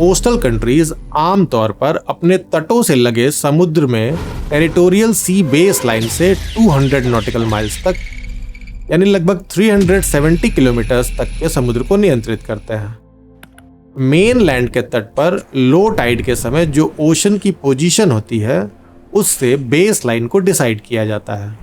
Coastal countries आमतौर पर अपने तटों से लगे समुद्र में टेरिटोरियल सी बेस लाइन से 200 नॉटिकल माइल्स तक यानी लगभग 370 किलोमीटर तक के समुद्र को नियंत्रित करते हैं। मेन लैंड के तट पर लो टाइड के समय जो ओशन की पोजीशन होती है उससे बेस लाइन को डिसाइड किया जाता है।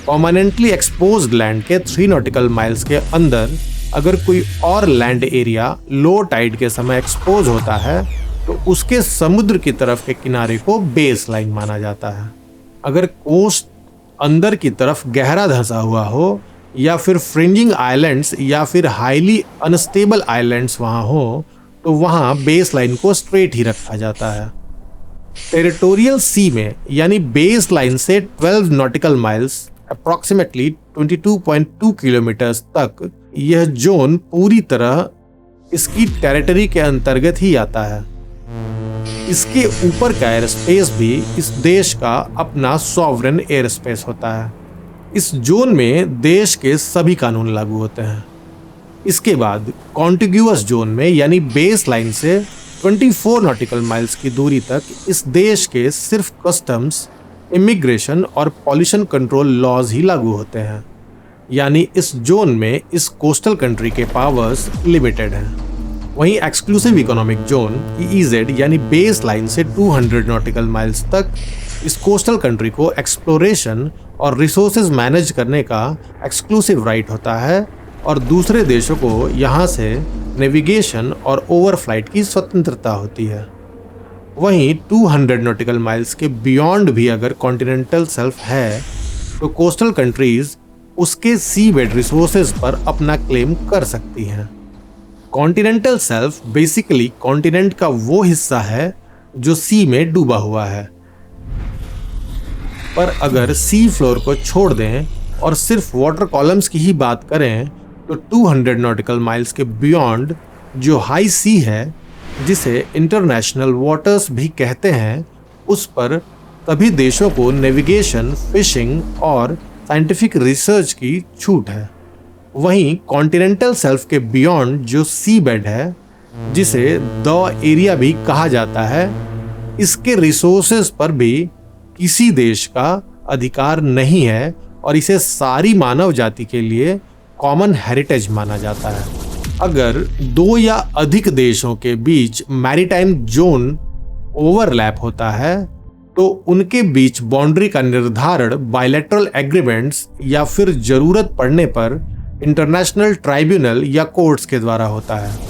परमानेंटली एक्सपोज्ड लैंड के 3 नॉटिकल माइल्स के अंदर अगर कोई और लैंड एरिया लो टाइड के समय एक्सपोज होता है तो उसके समुद्र की तरफ के किनारे को बेस लाइन माना जाता है। अगर कोस्ट अंदर की तरफ गहरा धंसा हुआ हो या फिर फ्रिंजिंग आइलैंड्स या फिर हाईली अनस्टेबल आइलैंड्स वहां हो तो वहां बेस लाइन को स्ट्रेट ही रखा जाता है। टेरिटोरियल सी में यानी बेस लाइन से 12 नॉटिकल माइल्स अप्रॉक्सीमेटली 22.2 किलोमीटर्स तक यह जोन पूरी तरह इसकी टेरिटरी के अंतर्गत ही आता है। इसके ऊपर का एयर स्पेस भी इस देश का अपना सॉवरेन एयर स्पेस होता है। इस जोन में देश के सभी कानून लागू होते हैं। इसके बाद कॉन्टिग्यूअस जोन में यानी बेस लाइन से 24 नॉटिकल माइल्स की दूरी तक इस देश के सिर्फ कस्टम्स, इमिग्रेशन और पॉल्यूशन कंट्रोल लॉज ही लागू होते हैं। यानी इस जोन में इस कोस्टल कंट्री के पावर्स लिमिटेड हैं। वहीं एक्सक्लूसिव इकोनॉमिक जोन EEZ यानी बेस लाइन से 200 नॉटिकल माइल्स तक इस कोस्टल कंट्री को एक्सप्लोरेशन और रिसोर्सेज मैनेज करने का एक्सक्लूसिव राइट होता है और दूसरे देशों को यहाँ से नेविगेशन और ओवरफ्लाइट की स्वतंत्रता होती है। वहीं 200 नॉटिकल माइल्स के बियॉन्ड भी अगर कॉन्टिनेंटल शेल्फ है तो कोस्टल कंट्रीज उसके सी बेड रिसोर्सेज पर अपना क्लेम कर सकती हैं। कॉन्टिनेंटल शेल्फ बेसिकली कॉन्टिनेंट का वो हिस्सा है जो सी में डूबा हुआ है। पर अगर सी फ्लोर को छोड़ दें और सिर्फ वाटर कॉलम्स की ही बात करें तो 200 नॉटिकल माइल्स के बियॉन्ड जो हाई सी है जिसे इंटरनेशनल वाटर्स भी कहते हैं उस पर सभी देशों को नेविगेशन, फिशिंग और साइंटिफिक रिसर्च की छूट है। वहीं कॉन्टिनेंटल शेल्फ के बियॉन्ड जो सी बेड है जिसे द एरिया भी कहा जाता है इसके रिसोर्सेज पर भी किसी देश का अधिकार नहीं है और इसे सारी मानव जाति के लिए कॉमन हेरिटेज माना जाता है। अगर 2 या अधिक देशों के बीच मैरीटाइम जोन ओवरलैप होता है तो उनके बीच बाउंड्री का निर्धारण बायलैटरल एग्रीमेंट्स या फिर जरूरत पड़ने पर इंटरनेशनल ट्राइब्यूनल या कोर्ट्स के द्वारा होता है।